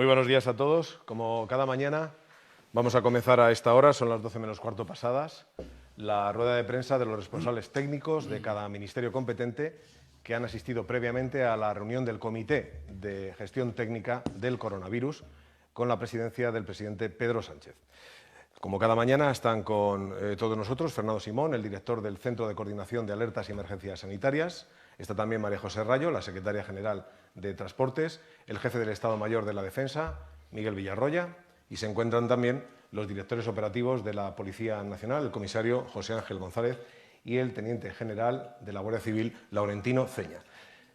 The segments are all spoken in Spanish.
Muy buenos días a todos. Como cada mañana, vamos a comenzar a esta hora, son las 12 menos cuarto pasadas, la rueda de prensa de los responsables técnicos de cada ministerio competente que han asistido previamente a la reunión del Comité de Gestión Técnica del Coronavirus con la presidencia del presidente Pedro Sánchez. Como cada mañana están con todos nosotros Fernando Simón, el director del Centro de Coordinación de Alertas y Emergencias Sanitarias. Está también María José Rayo, la secretaria general de Transportes, el jefe del Estado Mayor de la Defensa, Miguel Villarroya, y se encuentran también los directores operativos de la Policía Nacional, el comisario José Ángel González y el teniente general de la Guardia Civil, Laurentino Ceña.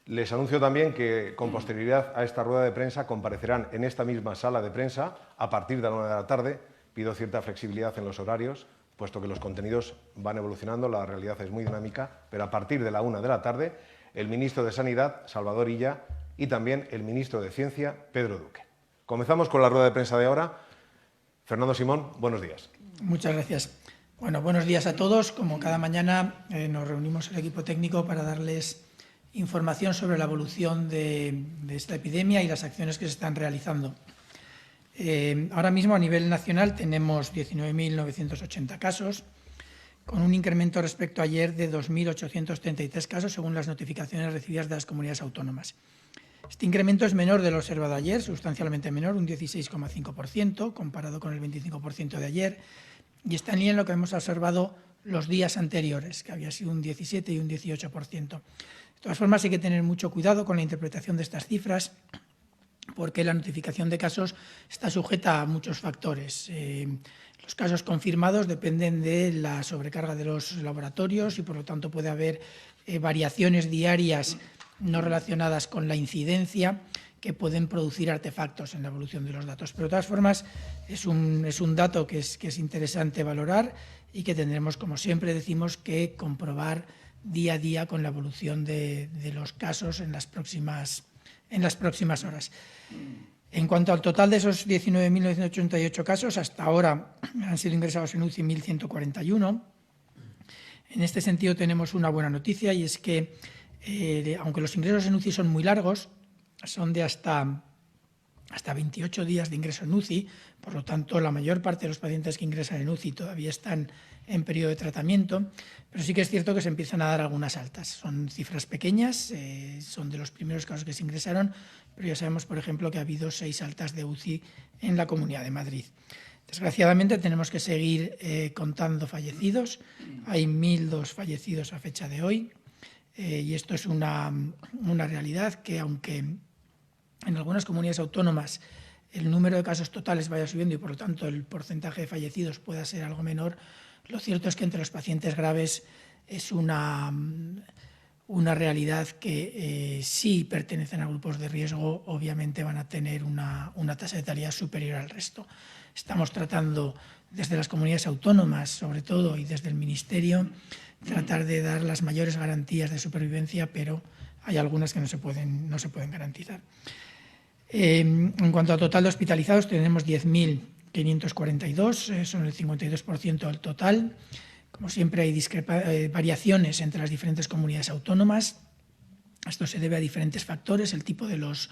Les anuncio también que con posterioridad a esta rueda de prensa comparecerán en esta misma sala de prensa a partir de la 1 de la tarde. Pido cierta flexibilidad en los horarios, puesto que los contenidos van evolucionando, la realidad es muy dinámica, pero a partir de la 1 de la tarde, el ministro de Sanidad, Salvador Illa, y también el ministro de Ciencia, Pedro Duque. Comenzamos con la rueda de prensa de ahora. Fernando Simón, buenos días. Muchas gracias. Bueno, buenos días a todos. Como cada mañana nos reunimos el equipo técnico para darles información sobre la evolución de esta epidemia y las acciones que se están realizando. Ahora mismo a nivel nacional tenemos 19.980 casos, con un incremento respecto a ayer de 2.833 casos según las notificaciones recibidas de las comunidades autónomas. Este incremento es menor de lo observado ayer, sustancialmente menor, un 16,5%, comparado con el 25% de ayer, y está en línea en lo que hemos observado los días anteriores, que había sido un 17 y un 18%. De todas formas, hay que tener mucho cuidado con la interpretación de estas cifras, porque la notificación de casos está sujeta a muchos factores. Los casos confirmados dependen de la sobrecarga de los laboratorios y, por lo tanto, puede haber variaciones diarias no relacionadas con la incidencia que pueden producir artefactos en la evolución de los datos. Pero, de todas formas, es un dato que es interesante valorar y que tendremos, como siempre decimos, que comprobar día a día con la evolución de los casos en las próximas horas. En cuanto al total de esos 19.988 casos, hasta ahora han sido ingresados en UCI 1.141. En este sentido tenemos una buena noticia, y es que, aunque los ingresos en UCI son muy largos, son de hasta 28 días de ingreso en UCI, por lo tanto la mayor parte de los pacientes que ingresan en UCI todavía están en periodo de tratamiento, pero sí que es cierto que se empiezan a dar algunas altas. Son cifras pequeñas, son de los primeros casos que se ingresaron, pero ya sabemos, por ejemplo, que ha habido 6 altas de UCI en la Comunidad de Madrid. Desgraciadamente tenemos que seguir contando fallecidos. Hay 1.002 fallecidos a fecha de hoy, y esto es una realidad que, aunque en algunas comunidades autónomas el número de casos totales vaya subiendo y, por lo tanto, el porcentaje de fallecidos pueda ser algo menor, lo cierto es que entre los pacientes graves es una realidad que si pertenecen a grupos de riesgo, obviamente van a tener una tasa de letalidad superior al resto. Estamos tratando desde las comunidades autónomas, sobre todo, y desde el Ministerio, tratar de dar las mayores garantías de supervivencia, pero hay algunas que no se pueden garantizar. En cuanto al total de hospitalizados, tenemos 10.542, son el 52% del total. Como siempre, hay variaciones entre las diferentes comunidades autónomas. Esto se debe a diferentes factores: el tipo de los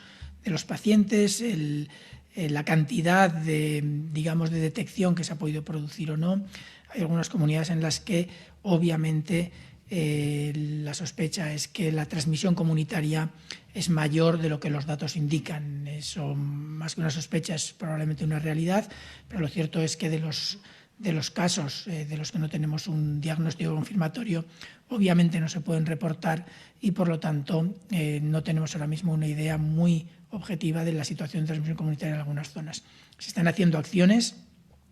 pacientes, la cantidad de detección que se ha podido producir o no. Hay algunas comunidades en las que, obviamente, la sospecha es que la transmisión comunitaria es mayor de lo que los datos indican. Eso, más que una sospecha, es probablemente una realidad, pero lo cierto es que de los casos de los que no tenemos un diagnóstico confirmatorio, obviamente no se pueden reportar, y por lo tanto no tenemos ahora mismo una idea muy objetiva de la situación de transmisión comunitaria en algunas zonas. Se están haciendo acciones,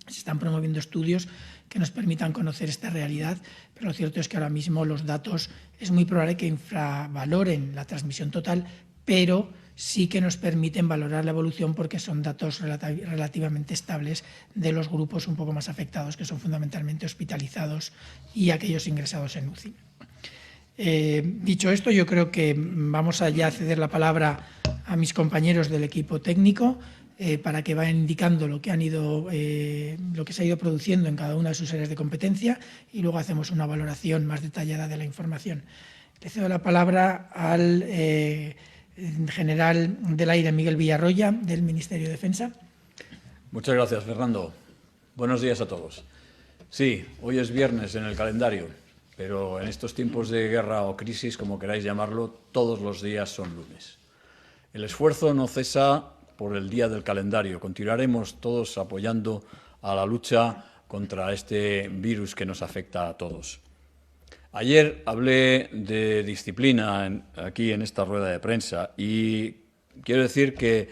se están promoviendo estudios que nos permitan conocer esta realidad, pero lo cierto es que ahora mismo los datos es muy probable que infravaloren la transmisión total, pero sí que nos permiten valorar la evolución, porque son datos relativamente estables de los grupos un poco más afectados, que son fundamentalmente hospitalizados y aquellos ingresados en UCI. Dicho esto, yo creo que vamos a ya ceder la palabra a mis compañeros del equipo técnico para que vayan indicando lo que se ha ido produciendo en cada una de sus áreas de competencia, y luego hacemos una valoración más detallada de la información. Le cedo la palabra al general del Aire, Miguel Villarroya, del Ministerio de Defensa. Muchas gracias, Fernando. Buenos días a todos. Sí, hoy es viernes en el calendario, pero en estos tiempos de guerra o crisis, como queráis llamarlo, todos los días son lunes. El esfuerzo no cesa por el día del calendario. Continuaremos todos apoyando a la lucha contra este virus que nos afecta a todos. Ayer hablé de disciplina aquí en esta rueda de prensa y quiero decir que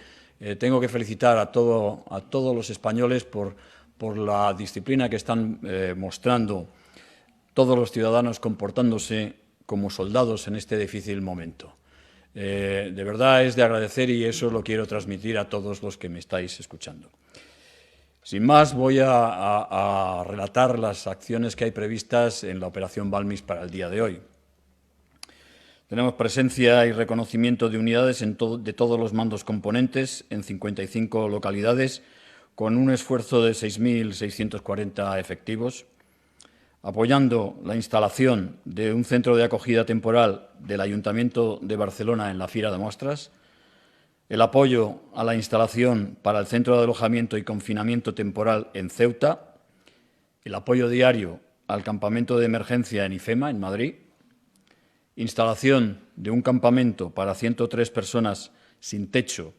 tengo que felicitar a todos los españoles por la disciplina que están mostrando todos los ciudadanos comportándose como soldados en este difícil momento. De verdad es de agradecer y eso lo quiero transmitir a todos los que me estáis escuchando. Sin más, voy a relatar las acciones que hay previstas en la Operación Balmis para el día de hoy. Tenemos presencia y reconocimiento de unidades de todos los mandos componentes en 55 localidades, con un esfuerzo de 6.640 efectivos, apoyando la instalación de un centro de acogida temporal del Ayuntamiento de Barcelona en la Fira de Mostras, el apoyo a la instalación para el centro de alojamiento y confinamiento temporal en Ceuta, el apoyo diario al campamento de emergencia en IFEMA, en Madrid, instalación de un campamento para 103 personas sin techo,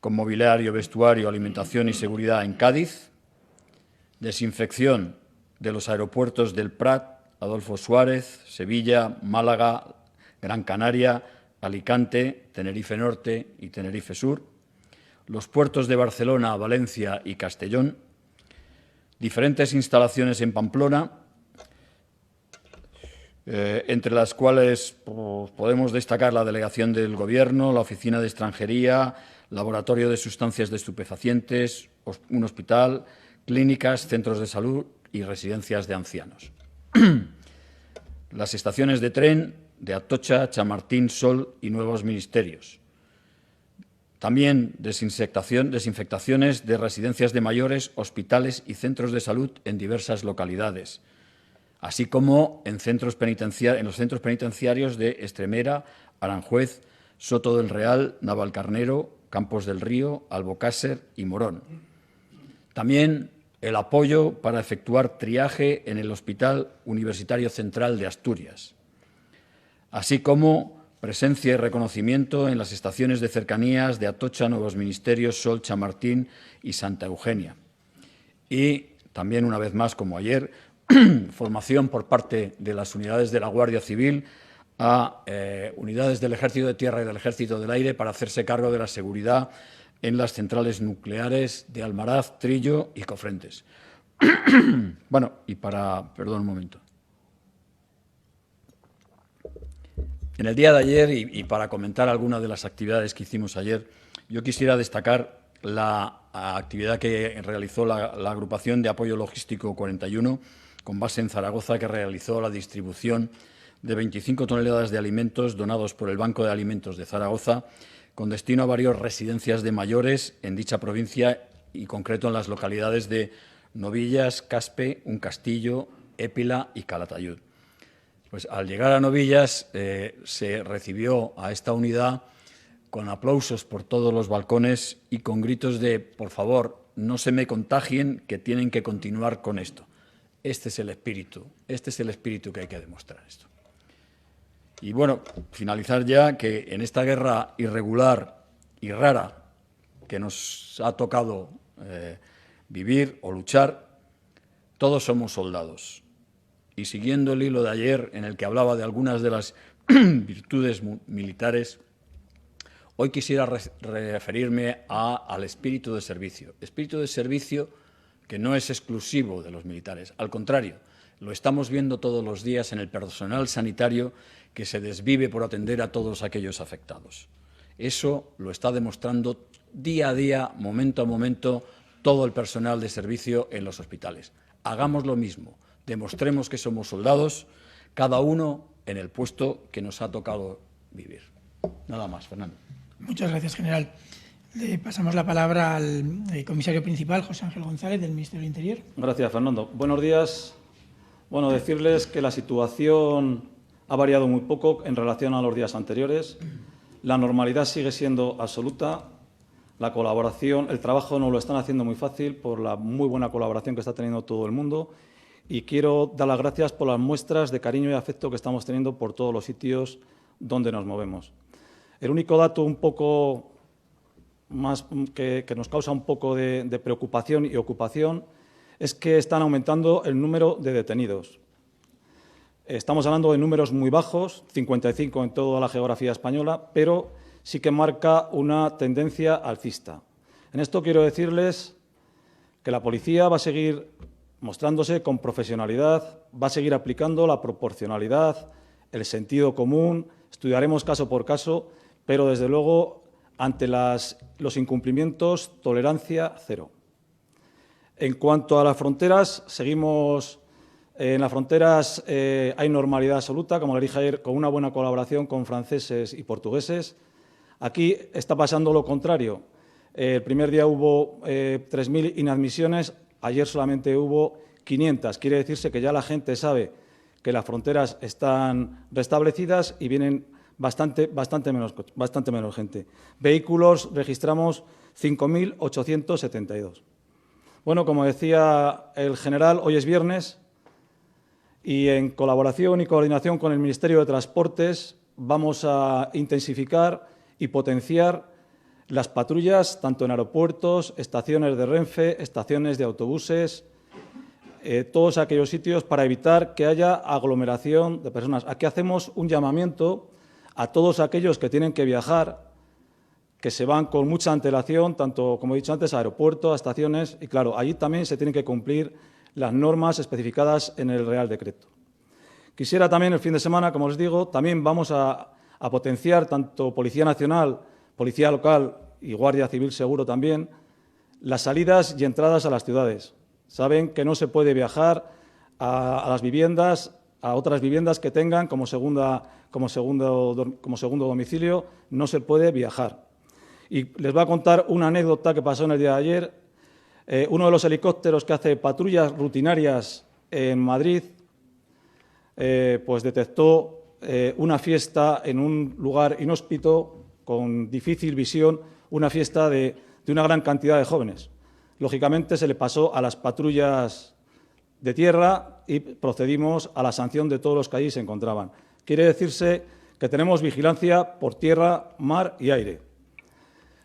con mobiliario, vestuario, alimentación y seguridad en Cádiz, desinfección de los aeropuertos del Prat, Adolfo Suárez, Sevilla, Málaga, Gran Canaria, Alicante, Tenerife Norte y Tenerife Sur, los puertos de Barcelona, Valencia y Castellón, diferentes instalaciones en Pamplona, entre las cuales podemos destacar la Delegación del Gobierno, la Oficina de Extranjería, Laboratorio de Sustancias de Estupefacientes, un hospital, clínicas, centros de salud y residencias de ancianos. Las estaciones de tren de Atocha, Chamartín, Sol y nuevos ministerios. También desinfectaciones de residencias de mayores, hospitales y centros de salud en diversas localidades, así como en los centros penitenciarios de Extremera, Aranjuez, Soto del Real, Navalcarnero, Campos del Río, Albocácer y Morón. También el apoyo para efectuar triaje en el Hospital Universitario Central de Asturias, así como presencia y reconocimiento en las estaciones de cercanías de Atocha, Nuevos Ministerios, Sol, Chamartín y Santa Eugenia. Y también, una vez más, como ayer, formación por parte de las unidades de la Guardia Civil a unidades del Ejército de Tierra y del Ejército del Aire para hacerse cargo de la seguridad en las centrales nucleares de Almaraz, Trillo y Cofrentes. Bueno, y perdón un momento. En el día de ayer, y para comentar algunas de las actividades que hicimos ayer, yo quisiera destacar la actividad que realizó la Agrupación de Apoyo Logístico 41, con base en Zaragoza, que realizó la distribución de 25 toneladas de alimentos donados por el Banco de Alimentos de Zaragoza, con destino a varias residencias de mayores en dicha provincia y concreto en las localidades de Novillas, Caspe, Un Castillo, Épila y Calatayud. Pues al llegar a Novillas se recibió a esta unidad con aplausos por todos los balcones y con gritos de «por favor, no se me contagien, que tienen que continuar con esto». Este es el espíritu que hay que demostrar esto. Y bueno, finalizar ya que en esta guerra irregular y rara que nos ha tocado vivir o luchar, todos somos soldados. Y siguiendo el hilo de ayer en el que hablaba de algunas de las virtudes militares, hoy quisiera referirme al espíritu de servicio. Espíritu de servicio que no es exclusivo de los militares. Al contrario, lo estamos viendo todos los días en el personal sanitario que se desvive por atender a todos aquellos afectados. Eso lo está demostrando día a día, momento a momento, todo el personal de servicio en los hospitales. Hagamos lo mismo. Demostremos que somos soldados, cada uno en el puesto que nos ha tocado vivir. Nada más, Fernando. Muchas gracias, general. Le pasamos la palabra al comisario principal, José Ángel González, del Ministerio del Interior. Gracias, Fernando. Buenos días. Bueno, decirles que la situación ha variado muy poco en relación a los días anteriores. la normalidad sigue siendo absoluta, la colaboración, el trabajo nos lo están haciendo muy fácil por la muy buena colaboración que está teniendo todo el mundo y quiero dar las gracias por las muestras de cariño y afecto que estamos teniendo por todos los sitios donde nos movemos. El único dato un poco más que nos causa un poco de preocupación y ocupación es que están aumentando el número de detenidos. Estamos hablando de números muy bajos, 55 en toda la geografía española, pero sí que marca una tendencia alcista. En esto quiero decirles que la policía va a seguir mostrándose con profesionalidad, va a seguir aplicando la proporcionalidad, el sentido común, estudiaremos caso por caso, pero desde luego ante los incumplimientos, tolerancia cero. En cuanto a las fronteras, seguimos. En las fronteras hay normalidad absoluta, como le dije ayer, con una buena colaboración con franceses y portugueses. Aquí está pasando lo contrario. El primer día hubo 3.000 inadmisiones, ayer solamente hubo 500. Quiere decirse que ya la gente sabe que las fronteras están restablecidas y vienen bastante menos gente. Vehículos registramos 5.872. Bueno, como decía el general, hoy es viernes y en colaboración y coordinación con el Ministerio de Transportes vamos a intensificar y potenciar las patrullas tanto en aeropuertos, estaciones de Renfe, estaciones de autobuses, todos aquellos sitios para evitar que haya aglomeración de personas. Aquí hacemos un llamamiento a todos aquellos que tienen que viajar, que se van con mucha antelación, tanto, como he dicho antes, a aeropuertos, a estaciones, y claro, allí también se tienen que cumplir las normas especificadas en el Real Decreto. Quisiera también, el fin de semana, como les digo, también vamos a potenciar tanto Policía Nacional, Policía Local y Guardia Civil seguro también, las salidas y entradas a las ciudades. Saben que no se puede viajar a las viviendas, a otras viviendas que tengan como segundo domicilio, no se puede viajar. Y les voy a contar una anécdota que pasó en el día de ayer. Uno de los helicópteros que hace patrullas rutinarias en Madrid, pues detectó una fiesta en un lugar inhóspito, con difícil visión, una fiesta de una gran cantidad de jóvenes. Lógicamente se le pasó a las patrullas de tierra y procedimos a la sanción de todos los que allí se encontraban. Quiere decirse que tenemos vigilancia por tierra, mar y aire.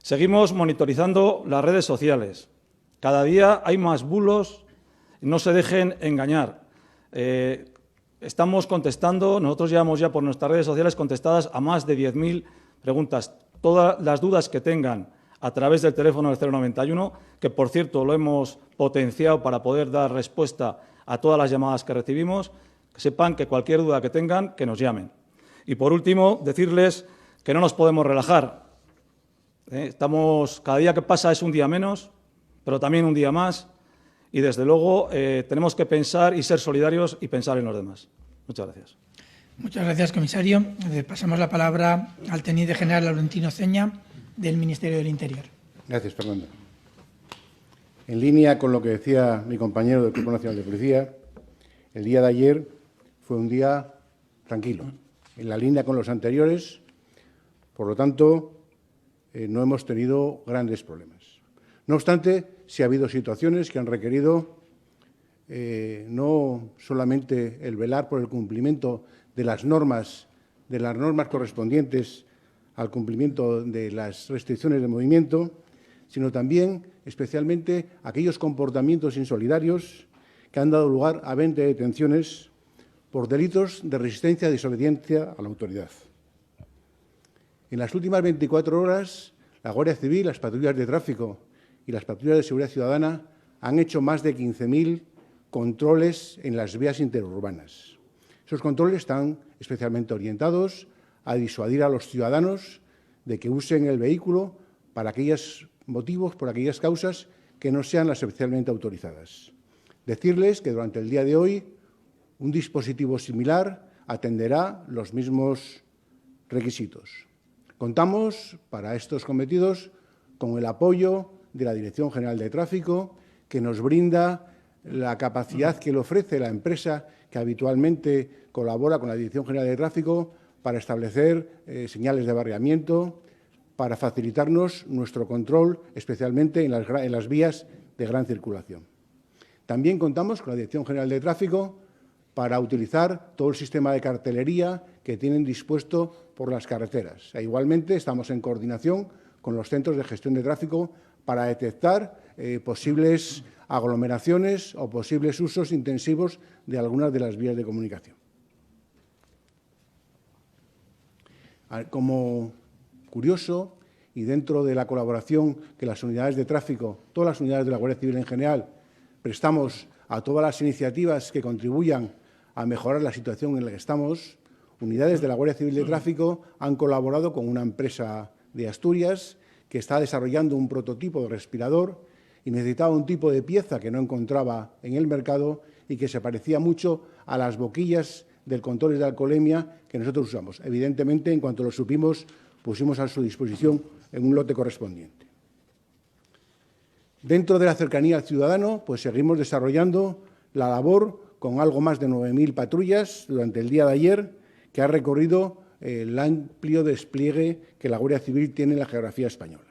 Seguimos monitorizando las redes sociales. Cada día hay más bulos, no se dejen engañar. Estamos contestando, nosotros llevamos ya por nuestras redes sociales contestadas a más de 10.000 preguntas. Todas las dudas que tengan a través del teléfono del 091, que por cierto lo hemos potenciado para poder dar respuesta a todas las llamadas que recibimos, que sepan que cualquier duda que tengan, que nos llamen. Y por último, decirles que no nos podemos relajar. Cada día que pasa es un día menos, pero también un día más, y desde luego tenemos que pensar y ser solidarios y pensar en los demás. Muchas gracias. Muchas gracias, comisario. Pasamos la palabra al teniente general Laurentino Ceña, del Ministerio del Interior. Gracias, Fernando. En línea con lo que decía mi compañero del Cuerpo Nacional de Policía, el día de ayer fue un día tranquilo, en la línea con los anteriores, por lo tanto, no hemos tenido grandes problemas. No obstante, sí ha habido situaciones que han requerido no solamente el velar por el cumplimiento de las normas correspondientes al cumplimiento de las restricciones de movimiento, sino también, especialmente, aquellos comportamientos insolidarios que han dado lugar a 20 detenciones por delitos de resistencia y desobediencia a la autoridad. En las últimas 24 horas, la Guardia Civil, las patrullas de tráfico y las patrullas de seguridad ciudadana han hecho más de 15.000 controles en las vías interurbanas. Esos controles están especialmente orientados a disuadir a los ciudadanos de que usen el vehículo para aquellos motivos, por aquellas causas que no sean las especialmente autorizadas. Decirles que durante el día de hoy un dispositivo similar atenderá los mismos requisitos. Contamos para estos cometidos con el apoyo de la Dirección General de Tráfico, que nos brinda la capacidad que le ofrece la empresa que habitualmente colabora con la Dirección General de Tráfico para establecer señales de barriamiento, para facilitarnos nuestro control, especialmente en las vías de gran circulación. También contamos con la Dirección General de Tráfico para utilizar todo el sistema de cartelería que tienen dispuesto por las carreteras. E igualmente estamos en coordinación con los centros de gestión de tráfico para detectar posibles aglomeraciones o posibles usos intensivos de algunas de las vías de comunicación. Como curioso, y dentro de la colaboración que las unidades de tráfico, todas las unidades de la Guardia Civil en general, prestamos a todas las iniciativas que contribuyan a mejorar la situación en la que estamos, unidades de la Guardia Civil de Tráfico han colaborado con una empresa de Asturias que está desarrollando un prototipo de respirador y necesitaba un tipo de pieza que no encontraba en el mercado y que se parecía mucho a las boquillas del control de alcoholemia que nosotros usamos. Evidentemente, en cuanto lo supimos, pusimos a su disposición en un lote correspondiente. Dentro de la cercanía al ciudadano, pues seguimos desarrollando la labor con algo más de 9.000 patrullas durante el día de ayer, que ha recorrido el amplio despliegue que la Guardia Civil tiene en la geografía española.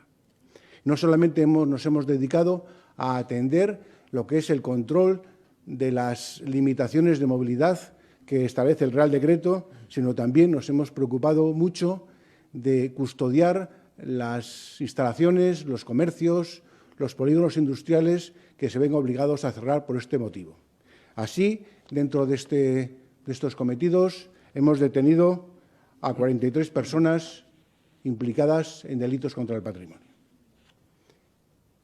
No solamente nos hemos dedicado a atender lo que es el control de las limitaciones de movilidad que establece el Real Decreto, sino también nos hemos preocupado mucho de custodiar las instalaciones, los comercios, los polígonos industriales que se ven obligados a cerrar por este motivo. Así, dentro de estos cometidos, hemos detenido a 43 personas implicadas en delitos contra el patrimonio.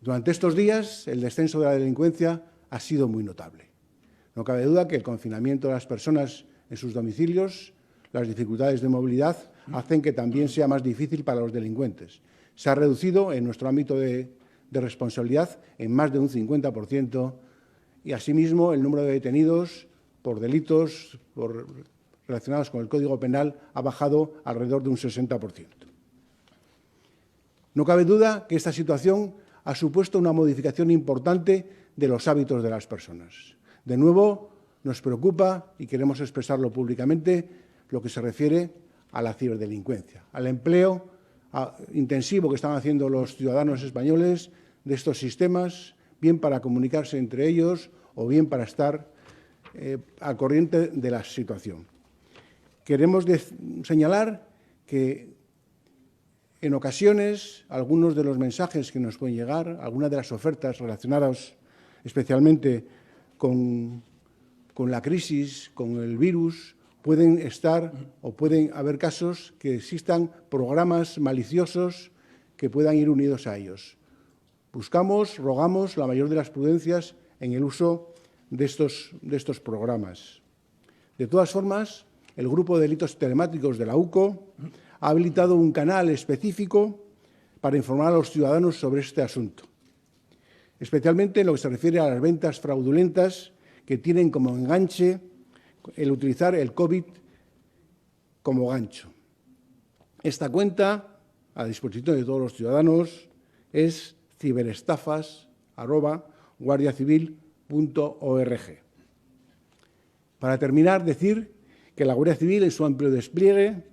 Durante estos días, el descenso de la delincuencia ha sido muy notable. No cabe duda que el confinamiento de las personas en sus domicilios, las dificultades de movilidad, hacen que también sea más difícil para los delincuentes. Se ha reducido en nuestro ámbito de responsabilidad en más de un 50% y, asimismo, el número de detenidos por delitos relacionados con el Código Penal ha bajado alrededor de un 60%. No cabe duda que esta situación ha supuesto una modificación importante de los hábitos de las personas. De nuevo, nos preocupa, y queremos expresarlo públicamente, lo que se refiere a la ciberdelincuencia, al empleo intensivo que están haciendo los ciudadanos españoles de estos sistemas, bien para comunicarse entre ellos o bien para estar al corriente de la situación. Queremos señalar que en ocasiones algunos de los mensajes que nos pueden llegar, algunas de las ofertas relacionadas especialmente con la crisis, con el virus, pueden estar o pueden haber casos que existan programas maliciosos que puedan ir unidos a ellos. Rogamos la mayor de las prudencias en el uso de estos programas. De todas formas, el Grupo de Delitos Telemáticos de la UCO ha habilitado un canal específico para informar a los ciudadanos sobre este asunto, especialmente en lo que se refiere a las ventas fraudulentas que tienen como enganche el utilizar el COVID como gancho. Esta cuenta, a disposición de todos los ciudadanos, es ciberestafas@guardiacivil.org. Para terminar, decir que la Guardia Civil, en su amplio despliegue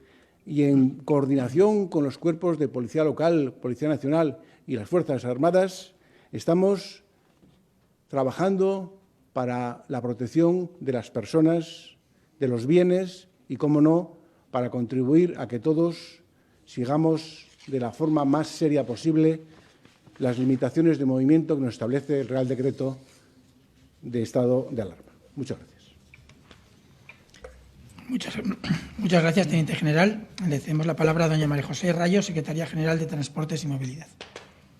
y en coordinación con los cuerpos de Policía Local, Policía Nacional y las Fuerzas Armadas, estamos trabajando para la protección de las personas, de los bienes y, cómo no, para contribuir a que todos sigamos de la forma más seria posible las limitaciones de movimiento que nos establece el Real Decreto de estado de alarma. Muchas gracias. Muchas gracias, Teniente General. Le cedemos la palabra a doña María José Rayo, Secretaria General de Transportes y Movilidad.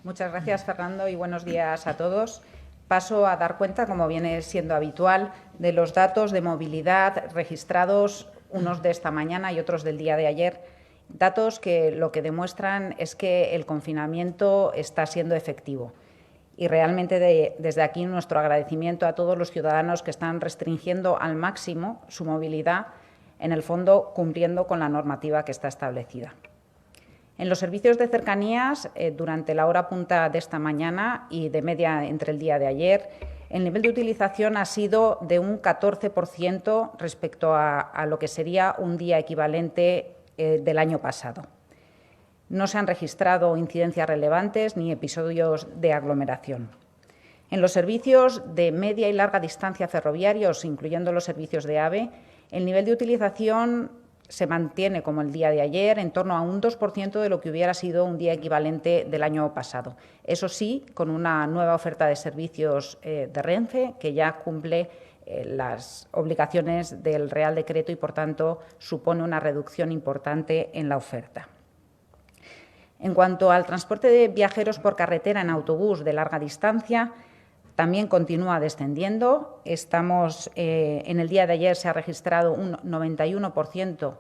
Muchas gracias, Fernando, y buenos días a todos. Paso a dar cuenta, como viene siendo habitual, de los datos de movilidad registrados, unos de esta mañana y otros del día de ayer. Datos que lo que demuestran es que el confinamiento está siendo efectivo. Y realmente desde aquí nuestro agradecimiento a todos los ciudadanos que están restringiendo al máximo su movilidad, en el fondo cumpliendo con la normativa que está establecida. En los servicios de cercanías, durante la hora punta de esta mañana y de media entre el día de ayer, el nivel de utilización ha sido de un 14% respecto a lo que sería un día equivalente del año pasado. No se han registrado incidencias relevantes ni episodios de aglomeración. En los servicios de media y larga distancia ferroviarios, incluyendo los servicios de AVE, el nivel de utilización se mantiene como el día de ayer, en torno a un 2% de lo que hubiera sido un día equivalente del año pasado. Eso sí, con una nueva oferta de servicios de Renfe, que ya cumple las obligaciones del Real Decreto y, por tanto, supone una reducción importante en la oferta. En cuanto al transporte de viajeros por carretera en autobús de larga distancia, también continúa descendiendo. En el día de ayer se ha registrado un 91%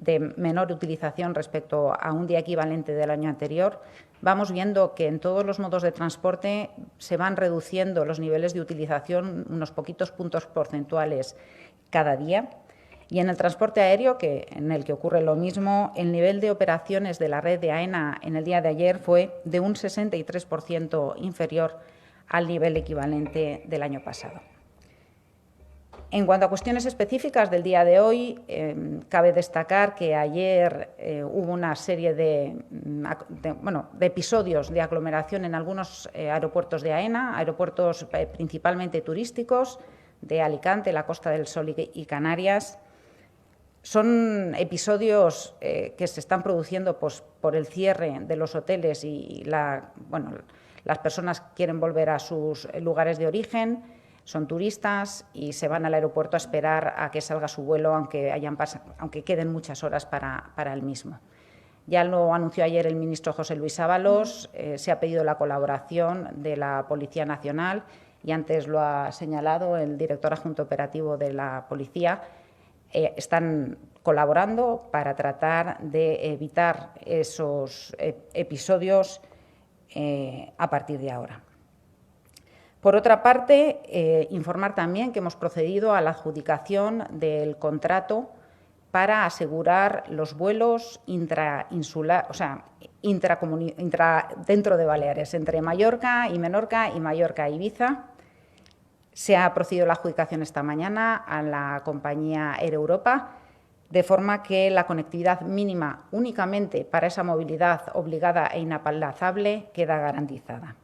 de menor utilización respecto a un día equivalente del año anterior. Vamos viendo que en todos los modos de transporte se van reduciendo los niveles de utilización unos poquitos puntos porcentuales cada día. Y en el transporte aéreo, en el que ocurre lo mismo, el nivel de operaciones de la red de AENA en el día de ayer fue de un 63% inferior al nivel equivalente del año pasado. En cuanto a cuestiones específicas del día de hoy, cabe destacar que ayer hubo una serie de episodios de aglomeración en algunos aeropuertos de AENA, aeropuertos principalmente turísticos de Alicante, la Costa del Sol y Canarias. Son episodios que se están produciendo por el cierre de los hoteles y las personas quieren volver a sus lugares de origen, son turistas y se van al aeropuerto a esperar a que salga su vuelo, aunque queden muchas horas para el mismo. Ya lo anunció ayer el ministro José Luis Ábalos, se ha pedido la colaboración de la Policía Nacional y antes lo ha señalado el director adjunto operativo de la Policía. Están colaborando para tratar de evitar esos episodios a partir de ahora. Por otra parte, informar también que hemos procedido a la adjudicación del contrato para asegurar los vuelos dentro de Baleares, entre Mallorca y Menorca y Mallorca e Ibiza. Se ha procedido a la adjudicación esta mañana a la compañía Air Europa, de forma que la conectividad mínima únicamente para esa movilidad obligada e inaplazable queda garantizada.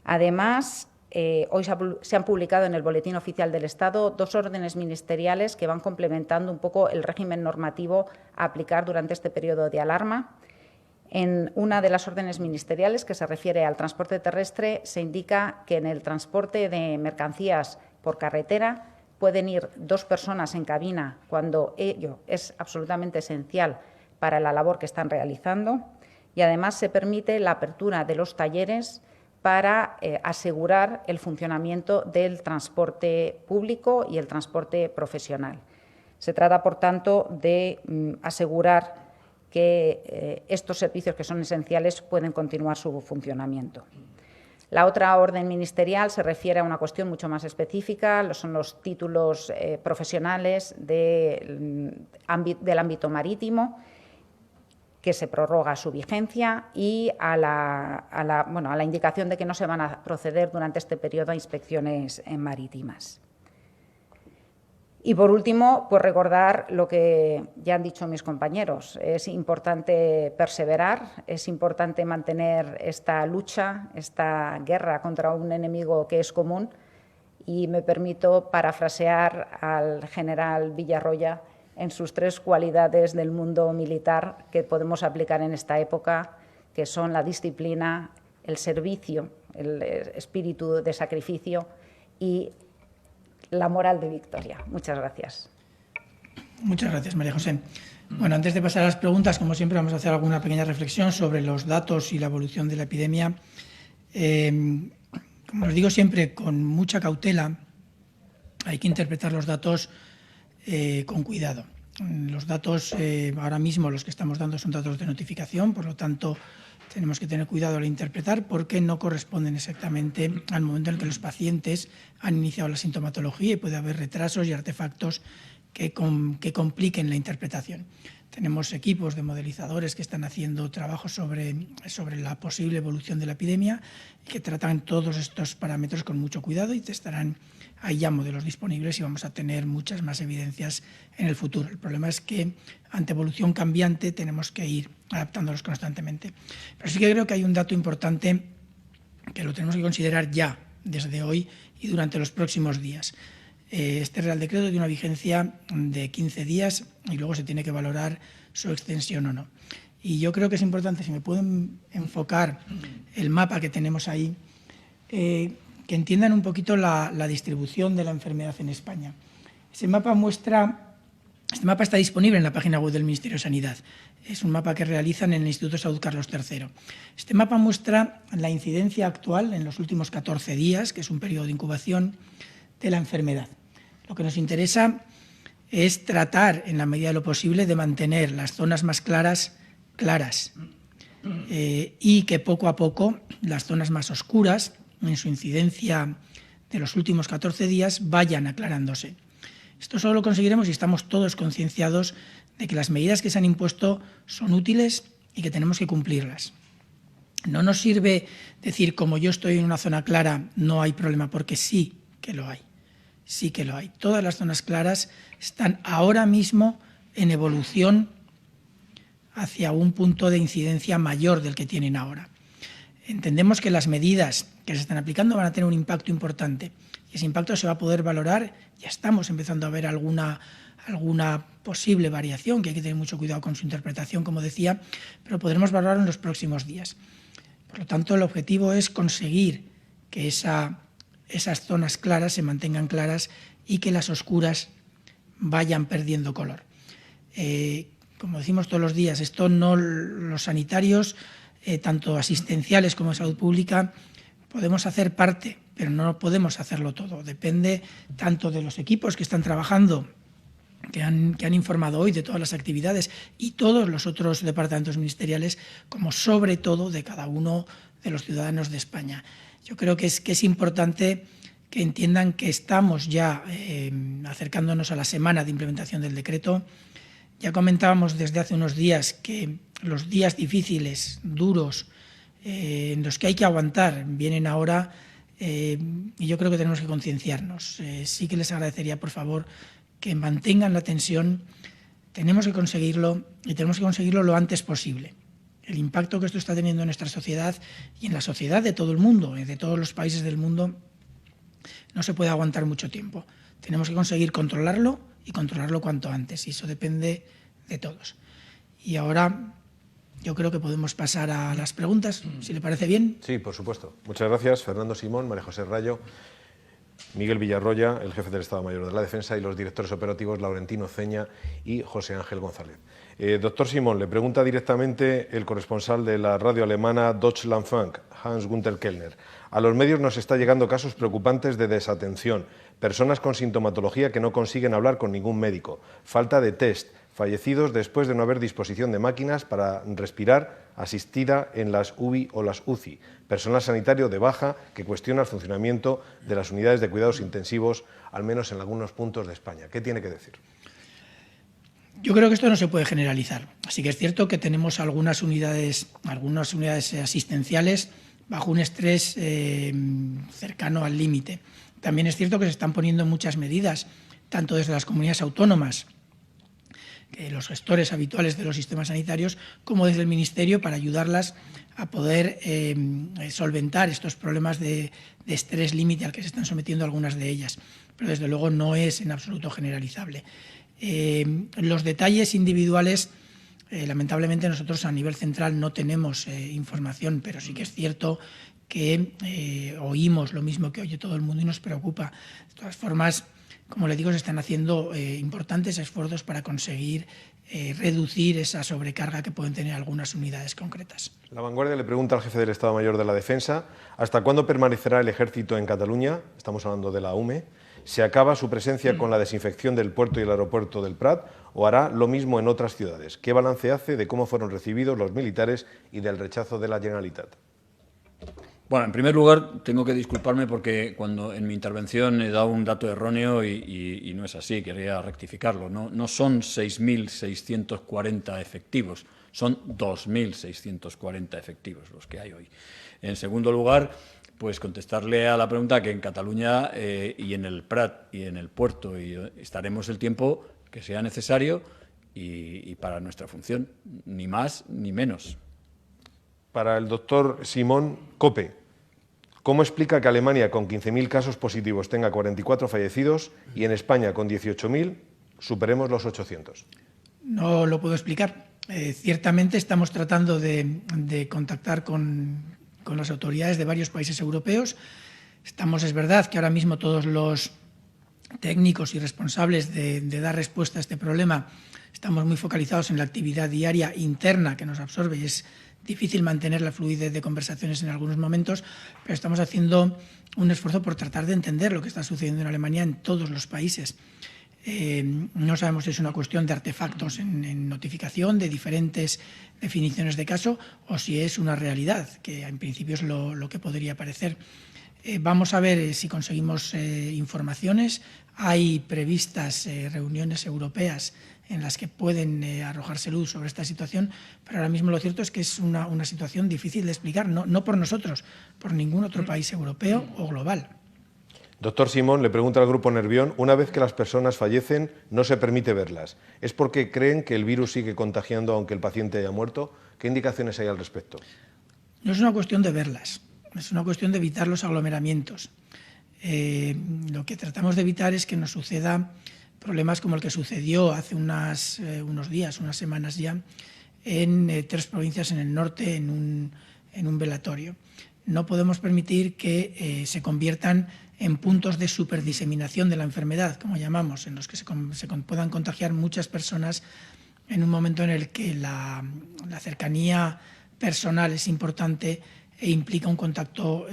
Además, hoy se han publicado en el Boletín Oficial del Estado 2 órdenes ministeriales que van complementando un poco el régimen normativo a aplicar durante este periodo de alarma. En una de las órdenes ministeriales, que se refiere al transporte terrestre, se indica que en el transporte de mercancías por carretera pueden ir 2 personas en cabina cuando ello es absolutamente esencial para la labor que están realizando, y además se permite la apertura de los talleres para asegurar el funcionamiento del transporte público y el transporte profesional. Se trata, por tanto, de asegurar que estos servicios que son esenciales pueden continuar su funcionamiento. La otra orden ministerial se refiere a una cuestión mucho más específica, son los títulos profesionales del ámbito marítimo, que se prorroga su vigencia, y a la indicación de que no se van a proceder durante este periodo a inspecciones marítimas. Y, por último, pues recordar lo que ya han dicho mis compañeros. Es importante perseverar, es importante mantener esta lucha, esta guerra contra un enemigo que es común, y me permito parafrasear al general Villarroya en sus 3 cualidades del mundo militar que podemos aplicar en esta época, que son la disciplina, el servicio, el espíritu de sacrificio y la moral de victoria. Muchas gracias. Muchas gracias, María José. Bueno, antes de pasar a las preguntas, como siempre, vamos a hacer alguna pequeña reflexión sobre los datos y la evolución de la epidemia. Como os digo siempre, con mucha cautela, hay que interpretar los datos con cuidado. Los datos, ahora mismo los que estamos dando son datos de notificación, por lo tanto tenemos que tener cuidado al interpretar porque no corresponden exactamente al momento en el que los pacientes han iniciado la sintomatología y puede haber retrasos y artefactos que compliquen la interpretación. Tenemos equipos de modelizadores que están haciendo trabajos sobre la posible evolución de la epidemia y que tratan todos estos parámetros con mucho cuidado, y estarán ahí ya modelos disponibles y vamos a tener muchas más evidencias en el futuro. El problema es que ante evolución cambiante tenemos que ir adaptándolos constantemente. Pero sí que creo que hay un dato importante que lo tenemos que considerar ya, desde hoy y durante los próximos días. Este Real Decreto tiene una vigencia de 15 días y luego se tiene que valorar su extensión o no. Y yo creo que es importante, si me pueden enfocar el mapa que tenemos ahí, que entiendan un poquito la distribución de la enfermedad en España. Este mapa está disponible en la página web del Ministerio de Sanidad. Es un mapa que realizan en el Instituto de Salud Carlos III. Este mapa muestra la incidencia actual en los últimos 14 días, que es un periodo de incubación, de la enfermedad. Lo que nos interesa es tratar, en la medida de lo posible, de mantener las zonas más claras, y que poco a poco las zonas más oscuras, en su incidencia de los últimos 14 días, vayan aclarándose. Esto solo lo conseguiremos si estamos todos concienciados de que las medidas que se han impuesto son útiles y que tenemos que cumplirlas. No nos sirve decir, como yo estoy en una zona clara, no hay problema, porque sí que lo hay. Sí que lo hay. Todas las zonas claras están ahora mismo en evolución hacia un punto de incidencia mayor del que tienen ahora. Entendemos que las medidas que se están aplicando van a tener un impacto importante y ese impacto se va a poder valorar. Ya estamos empezando a ver alguna posible variación, que hay que tener mucho cuidado con su interpretación, como decía, pero podremos valorarlo en los próximos días. Por lo tanto, el objetivo es conseguir que esas zonas claras se mantengan claras y que las oscuras vayan perdiendo color. Como decimos todos los días, esto no los sanitarios, tanto asistenciales como de salud pública, podemos hacer parte, pero no podemos hacerlo todo. Depende tanto de los equipos que están trabajando, que han informado hoy de todas las actividades, y todos los otros departamentos ministeriales, como sobre todo de cada uno de los ciudadanos de España. Yo creo que es importante que entiendan que estamos ya acercándonos a la semana de implementación del decreto. Ya comentábamos desde hace unos días que los días difíciles, duros, en los que hay que aguantar, vienen ahora, y yo creo que tenemos que concienciarnos. Sí que les agradecería, por favor, que mantengan la tensión. Tenemos que conseguirlo, y tenemos que conseguirlo lo antes posible. El impacto que esto está teniendo en nuestra sociedad y en la sociedad de todo el mundo, de todos los países del mundo, no se puede aguantar mucho tiempo. Tenemos que conseguir controlarlo y controlarlo cuanto antes, y eso depende de todos. Y ahora yo creo que podemos pasar a las preguntas, si le parece bien. Sí, por supuesto. Muchas gracias, Fernando Simón, María José Rayo, Miguel Villarroya, el jefe del Estado Mayor de la Defensa, y los directores operativos Laurentino Ceña y José Ángel González. Doctor Simón, le pregunta directamente el corresponsal de la radio alemana Deutschlandfunk, Hans-Günther Kellner. A los medios nos está llegando casos preocupantes de desatención, personas con sintomatología que no consiguen hablar con ningún médico, falta de test, fallecidos después de no haber disposición de máquinas para respirar asistida en las UBI o las UCI, personal sanitario de baja que cuestiona el funcionamiento de las unidades de cuidados intensivos, al menos en algunos puntos de España. ¿Qué tiene que decir? Yo creo que esto no se puede generalizar. Así que es cierto que tenemos algunas unidades asistenciales bajo un estrés cercano al límite. También es cierto que se están poniendo muchas medidas, tanto desde las comunidades autónomas, los gestores habituales de los sistemas sanitarios, como desde el Ministerio, para ayudarlas a poder solventar estos problemas de estrés límite al que se están sometiendo algunas de ellas. Pero desde luego no es en absoluto generalizable. Los detalles individuales, lamentablemente nosotros a nivel central no tenemos información, pero sí que es cierto que oímos lo mismo que oye todo el mundo y nos preocupa. De todas formas, como le digo, se están haciendo importantes esfuerzos para conseguir reducir esa sobrecarga que pueden tener algunas unidades concretas. La Vanguardia le pregunta al jefe del Estado Mayor de la Defensa ¿hasta cuándo permanecerá el Ejército en Cataluña? Estamos hablando de la UME. ¿Se acaba su presencia con la desinfección del puerto y el aeropuerto del Prat o hará lo mismo en otras ciudades? ¿Qué balance hace de cómo fueron recibidos los militares y del rechazo de la Generalitat? Bueno, en primer lugar, tengo que disculparme porque cuando en mi intervención he dado un dato erróneo y no es así, quería rectificarlo. No son 6.640 efectivos, son 2.640 efectivos los que hay hoy. En segundo lugar, pues contestarle a la pregunta que en Cataluña y en el Prat y en el puerto estaremos el tiempo que sea necesario y para nuestra función, ni más ni menos. Para el doctor Simón, COPE, ¿cómo explica que Alemania con 15.000 casos positivos tenga 44 fallecidos y en España con 18.000 superemos los 800? No lo puedo explicar. Ciertamente estamos tratando de contactar con las autoridades de varios países europeos. Es verdad que ahora mismo todos los técnicos y responsables de dar respuesta a este problema estamos muy focalizados en la actividad diaria interna que nos absorbe y es difícil mantener la fluidez de conversaciones en algunos momentos, pero estamos haciendo un esfuerzo por tratar de entender lo que está sucediendo en Alemania en todos los países. No sabemos si es una cuestión de artefactos en notificación, de diferentes definiciones de caso, o si es una realidad, que en principio es lo que podría parecer. Vamos a ver si conseguimos informaciones. Hay previstas reuniones europeas en las que pueden arrojarse luz sobre esta situación, pero ahora mismo lo cierto es que es una situación difícil de explicar, no por nosotros, por ningún otro país europeo o global. Doctor Simón, le pregunta al Grupo Nervión, una vez que las personas fallecen, no se permite verlas. ¿Es porque creen que el virus sigue contagiando aunque el paciente haya muerto? ¿Qué indicaciones hay al respecto? No es una cuestión de verlas, es una cuestión de evitar los aglomeramientos. Lo que tratamos de evitar es que nos suceda problemas como el que sucedió hace unos días, unas semanas ya, en 3 provincias en el norte, en un velatorio. No podemos permitir que se conviertan en puntos de superdiseminación de la enfermedad, como llamamos, en los que se puedan contagiar muchas personas en un momento en el que la cercanía personal es importante e implica un contacto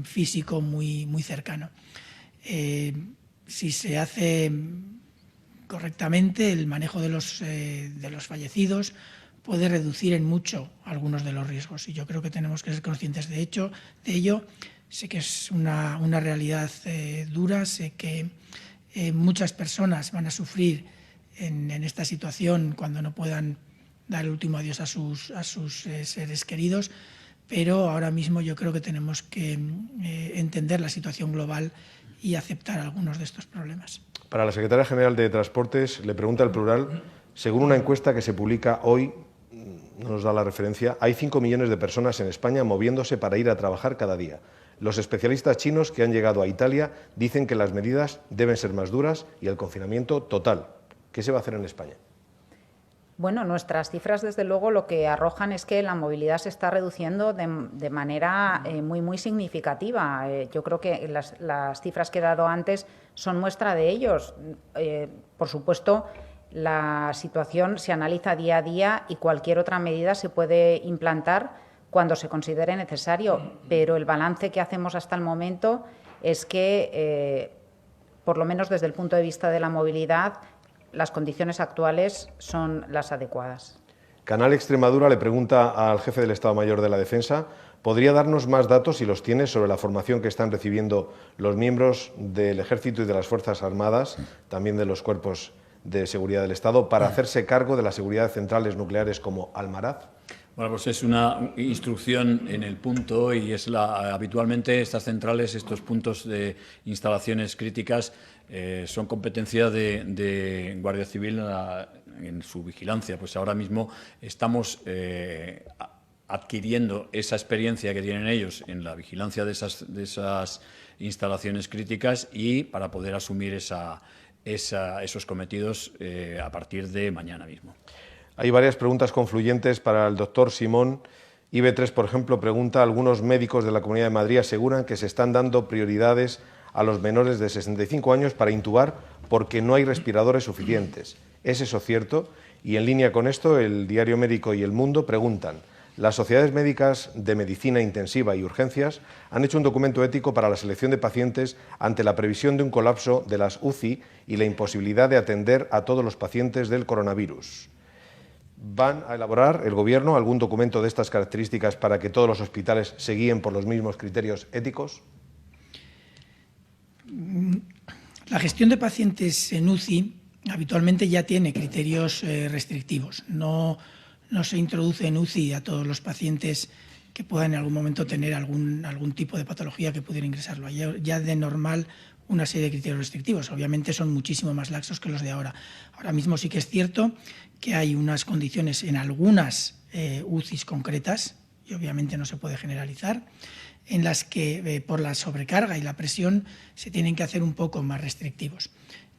físico muy, muy cercano. Si se hace correctamente, el manejo de los fallecidos puede reducir en mucho algunos de los riesgos y yo creo que tenemos que ser conscientes de ello. Sé que es una realidad dura, sé que muchas personas van a sufrir en esta situación cuando no puedan dar el último adiós a sus seres queridos, pero ahora mismo yo creo que tenemos que entender la situación global y aceptar algunos de estos problemas. Para la Secretaria General de Transportes, le pregunta el plural, según una encuesta que se publica hoy, no nos da la referencia, hay 5 millones de personas en España moviéndose para ir a trabajar cada día. Los especialistas chinos que han llegado a Italia dicen que las medidas deben ser más duras y el confinamiento total. ¿Qué se va a hacer en España? Bueno, nuestras cifras, desde luego, lo que arrojan es que la movilidad se está reduciendo de manera muy, muy significativa. Yo creo que las cifras que he dado antes son muestra de ellos. Por supuesto, la situación se analiza día a día y cualquier otra medida se puede implantar cuando se considere necesario, pero el balance que hacemos hasta el momento es que, por lo menos desde el punto de vista de la movilidad, las condiciones actuales son las adecuadas. Canal Extremadura le pregunta al jefe del Estado Mayor de la Defensa, ¿podría darnos más datos, si los tiene, sobre la formación que están recibiendo los miembros del Ejército y de las Fuerzas Armadas, también de los cuerpos de seguridad del Estado, para hacerse cargo de la seguridad de centrales nucleares como Almaraz? Bueno, pues es una instrucción en el punto y habitualmente estas centrales, estos puntos de instalaciones críticas son competencia de Guardia Civil en su vigilancia. Pues ahora mismo estamos adquiriendo esa experiencia que tienen ellos en la vigilancia de esas instalaciones críticas y para poder asumir esos cometidos a partir de mañana mismo. Hay varias preguntas confluyentes para el doctor Simón. IB3, por ejemplo, pregunta, algunos médicos de la Comunidad de Madrid aseguran que se están dando prioridades a los menores de 65 años para intubar porque no hay respiradores suficientes. ¿Es eso cierto? Y en línea con esto, el Diario Médico y El Mundo preguntan, las sociedades médicas de medicina intensiva y urgencias han hecho un documento ético para la selección de pacientes ante la previsión de un colapso de las UCI y la imposibilidad de atender a todos los pacientes del coronavirus. ¿Van a elaborar el Gobierno algún documento de estas características para que todos los hospitales se guíen por los mismos criterios éticos? La gestión de pacientes en UCI habitualmente ya tiene criterios restrictivos. No se introduce en UCI a todos los pacientes que puedan en algún momento tener algún tipo de patología que pudiera ingresarlo. Ya de normal una serie de criterios restrictivos. Obviamente son muchísimo más laxos que los de ahora. Ahora mismo sí que es cierto que hay unas condiciones en algunas UCIs concretas, y obviamente no se puede generalizar, en las que por la sobrecarga y la presión se tienen que hacer un poco más restrictivos.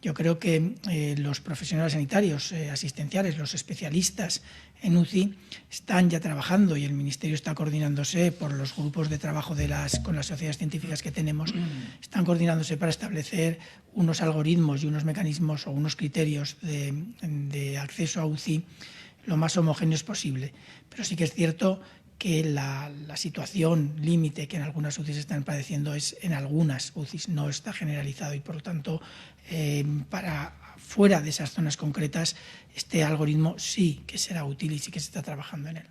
Yo creo que los profesionales sanitarios, asistenciales, los especialistas en UCI están ya trabajando, y el Ministerio está coordinándose por los grupos de trabajo con las sociedades científicas que tenemos, están coordinándose para establecer unos algoritmos y unos mecanismos o unos criterios de acceso a UCI lo más homogéneos posible. Pero sí que es cierto que la situación límite que en algunas UCIs están padeciendo es en algunas UCIs, no está generalizado, y por lo tanto para fuera de esas zonas concretas este algoritmo sí que será útil y sí que se está trabajando en él.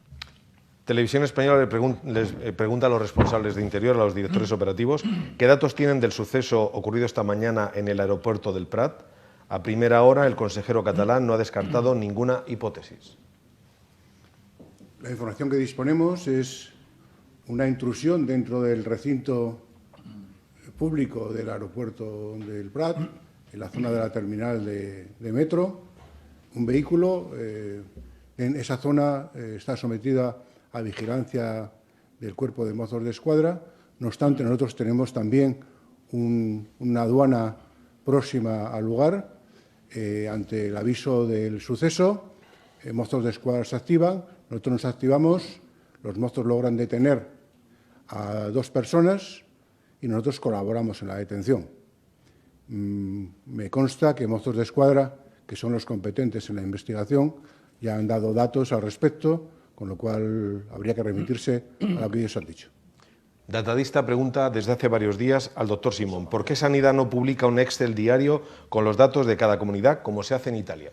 Televisión Española les pregunta a los responsables de Interior, a los directores operativos, ¿qué datos tienen del suceso ocurrido esta mañana en el aeropuerto del Prat? A primera hora el consejero catalán no ha descartado ninguna hipótesis. La información que disponemos es una intrusión dentro del recinto público del aeropuerto del Prat, en la zona de la terminal de metro. Un vehículo en esa zona está sometida a vigilancia del Cuerpo de Mozos de Escuadra. No obstante, nosotros tenemos también una aduana próxima al lugar. Ante el aviso del suceso, Mozos de Escuadra se activan. Nosotros nos activamos, los mozos logran detener a 2 personas y nosotros colaboramos en la detención. Me consta que Mozos de Escuadra, que son los competentes en la investigación, ya han dado datos al respecto, con lo cual habría que remitirse a lo que ellos han dicho. Datadista pregunta desde hace varios días al doctor Simón, ¿por qué Sanidad no publica un Excel diario con los datos de cada comunidad, como se hace en Italia?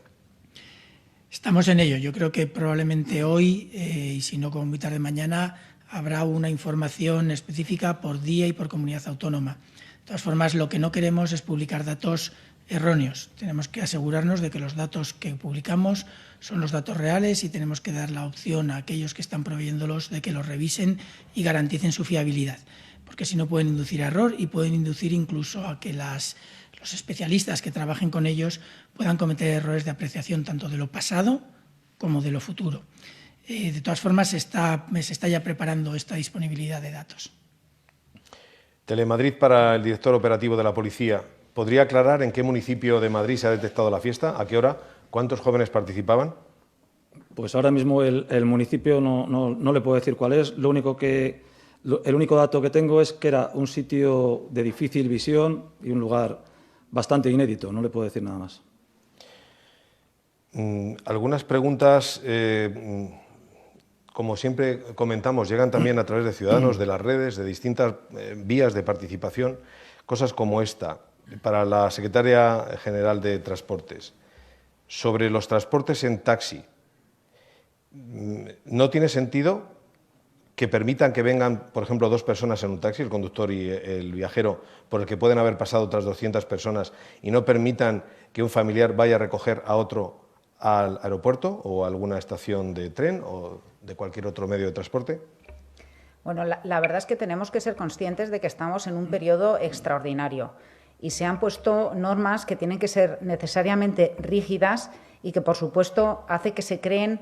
Estamos en ello. Yo creo que probablemente hoy, y si no como muy tarde mañana, habrá una información específica por día y por comunidad autónoma. De todas formas, lo que no queremos es publicar datos erróneos. Tenemos que asegurarnos de que los datos que publicamos son los datos reales, y tenemos que dar la opción a aquellos que están proveyéndolos de que los revisen y garanticen su fiabilidad, porque si no pueden inducir a error y pueden inducir incluso a que los especialistas que trabajen con ellos puedan cometer errores de apreciación tanto de lo pasado como de lo futuro. De todas formas, se está ya preparando esta disponibilidad de datos. Telemadrid para el director operativo de la Policía. ¿Podría aclarar en qué municipio de Madrid se ha detectado la fiesta? ¿A qué hora? ¿Cuántos jóvenes participaban? Pues ahora mismo el municipio no le puedo decir cuál es. El único dato que tengo es que era un sitio de difícil visión y un lugar bastante inédito. No le puedo decir nada más. Algunas preguntas, como siempre comentamos, llegan también a través de ciudadanos, de las redes, de distintas vías de participación. Cosas como esta, para la secretaria general de Transportes. Sobre los transportes en taxi, ¿no tiene sentido que permitan que vengan, por ejemplo, 2 personas en un taxi, el conductor y el viajero, por el que pueden haber pasado otras 200 personas, y no permitan que un familiar vaya a recoger a otro al aeropuerto o a alguna estación de tren o de cualquier otro medio de transporte? Bueno, la verdad es que tenemos que ser conscientes de que estamos en un periodo extraordinario y se han puesto normas que tienen que ser necesariamente rígidas y que, por supuesto, hace que se creen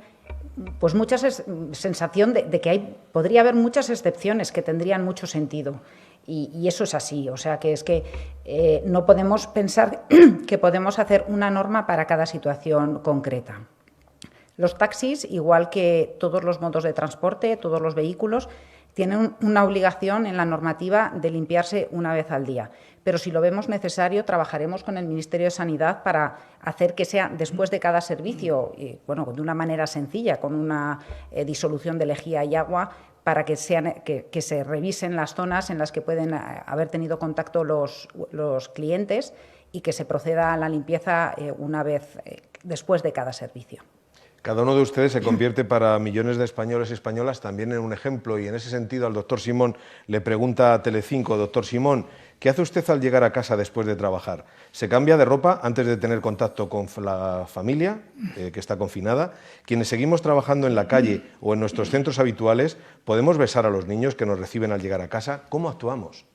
pues mucha sensación de que podría haber muchas excepciones que tendrían mucho sentido. Y eso es así, o sea que es que no podemos pensar que podemos hacer una norma para cada situación concreta. Los taxis, igual que todos los modos de transporte, todos los vehículos, tienen una obligación en la normativa de limpiarse una vez al día. Pero si lo vemos necesario, trabajaremos con el Ministerio de Sanidad para hacer que sea después de cada servicio, bueno, de una manera sencilla, con una disolución de lejía y agua, para que se revisen las zonas en las que pueden haber tenido contacto los clientes y que se proceda a la limpieza una vez después de cada servicio. Cada uno de ustedes se convierte para millones de españoles y españolas también en un ejemplo, y en ese sentido al doctor Simón le pregunta a Telecinco: doctor Simón, ¿qué hace usted al llegar a casa después de trabajar? ¿Se cambia de ropa antes de tener contacto con la familia, que está confinada? Quienes seguimos trabajando en la calle o en nuestros centros habituales, ¿podemos besar a los niños que nos reciben al llegar a casa? ¿Cómo actuamos?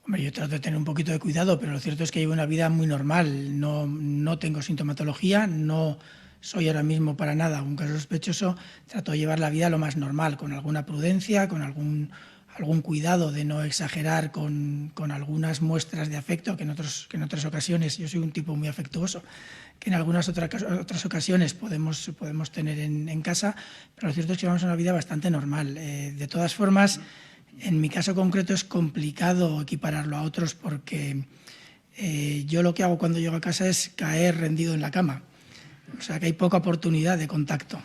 Hombre, yo trato de tener un poquito de cuidado, pero lo cierto es que llevo una vida muy normal. No tengo sintomatología, no soy ahora mismo para nada un caso sospechoso. Trato de llevar la vida lo más normal, con alguna prudencia, con algún cuidado de no exagerar con algunas muestras de afecto que en otras ocasiones, yo soy un tipo muy afectuoso, que en algunas otras ocasiones podemos tener en casa, pero lo cierto es que llevamos una vida bastante normal. De todas formas, en mi caso concreto es complicado equipararlo a otros porque yo lo que hago cuando llego a casa es caer rendido en la cama. O sea que hay poca oportunidad de contacto.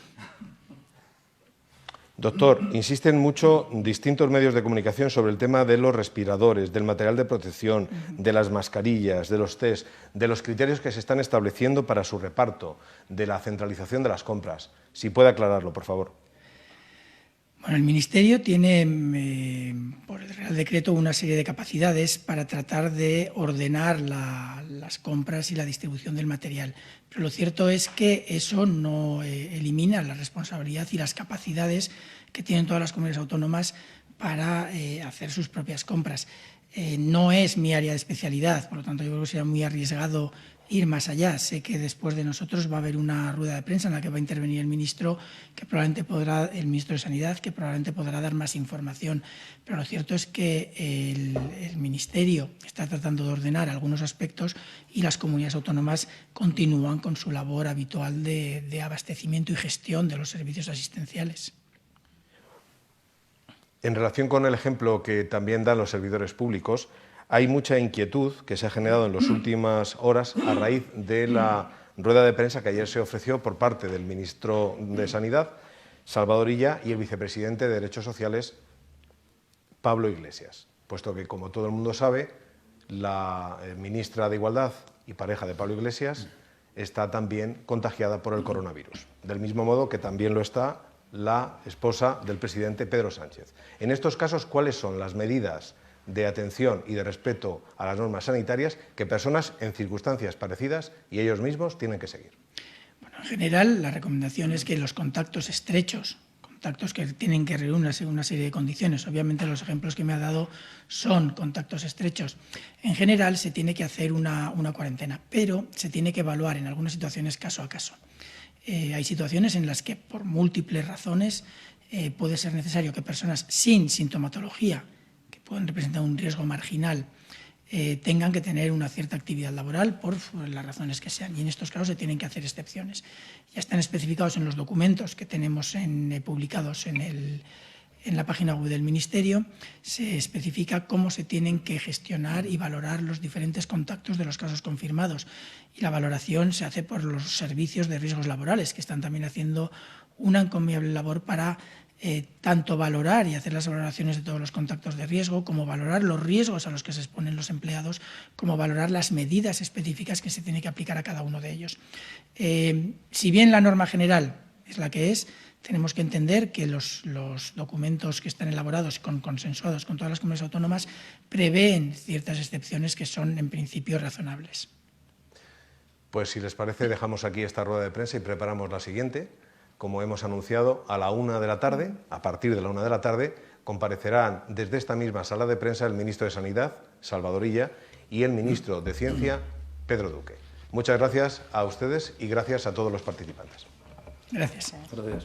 Doctor, insisten mucho distintos medios de comunicación sobre el tema de los respiradores, del material de protección, de las mascarillas, de los test, de los criterios que se están estableciendo para su reparto, de la centralización de las compras. Si puede aclararlo, por favor. Bueno, el Ministerio tiene, por el Real Decreto, una serie de capacidades para tratar de ordenar las compras y la distribución del material. Pero lo cierto es que eso no elimina la responsabilidad y las capacidades que tienen todas las comunidades autónomas para hacer sus propias compras. No es mi área de especialidad, por lo tanto yo creo que sería muy arriesgado ir más allá. Sé que después de nosotros va a haber una rueda de prensa en la que va a intervenir el ministro de Sanidad, que probablemente podrá dar más información. Pero lo cierto es que el Ministerio está tratando de ordenar algunos aspectos y las comunidades autónomas continúan con su labor habitual de abastecimiento y gestión de los servicios asistenciales. En relación con el ejemplo que también dan los servidores públicos, hay mucha inquietud que se ha generado en las últimas horas a raíz de la rueda de prensa que ayer se ofreció por parte del ministro de Sanidad, Salvador Illa, y el vicepresidente de Derechos Sociales, Pablo Iglesias. Puesto que, como todo el mundo sabe, la ministra de Igualdad y pareja de Pablo Iglesias está también contagiada por el coronavirus, del mismo modo que también lo está la esposa del presidente, Pedro Sánchez. En estos casos, ¿cuáles son las medidas de atención y de respeto a las normas sanitarias que personas en circunstancias parecidas y ellos mismos tienen que seguir? Bueno, en general, la recomendación es que los contactos estrechos, contactos que tienen que reunir una serie de condiciones, obviamente los ejemplos que me ha dado son contactos estrechos, en general se tiene que hacer una cuarentena, pero se tiene que evaluar en algunas situaciones caso a caso. Hay situaciones en las que, por múltiples razones, puede ser necesario que personas sin sintomatología, que pueden representar un riesgo marginal, tengan que tener una cierta actividad laboral por las razones que sean. Y en estos casos se tienen que hacer excepciones. Ya están especificados en los documentos que tenemos publicados en la página web del Ministerio. Se especifica cómo se tienen que gestionar y valorar los diferentes contactos de los casos confirmados. Y la valoración se hace por los servicios de riesgos laborales, que están también haciendo una encomiable labor para tanto valorar y hacer las valoraciones de todos los contactos de riesgo, como valorar los riesgos a los que se exponen los empleados, como valorar las medidas específicas que se tiene que aplicar a cada uno de ellos. Si bien la norma general es la que es, tenemos que entender que los documentos que están elaborados y consensuados con todas las comunidades autónomas prevén ciertas excepciones que son en principio razonables. Pues si les parece, dejamos aquí esta rueda de prensa y preparamos la siguiente. Como hemos anunciado, a la 1 de la tarde, a partir de la 1 de la tarde, comparecerán desde esta misma sala de prensa el ministro de Sanidad, Salvador Illa, y el ministro de Ciencia, Pedro Duque. Muchas gracias a ustedes y gracias a todos los participantes. Gracias. Gracias.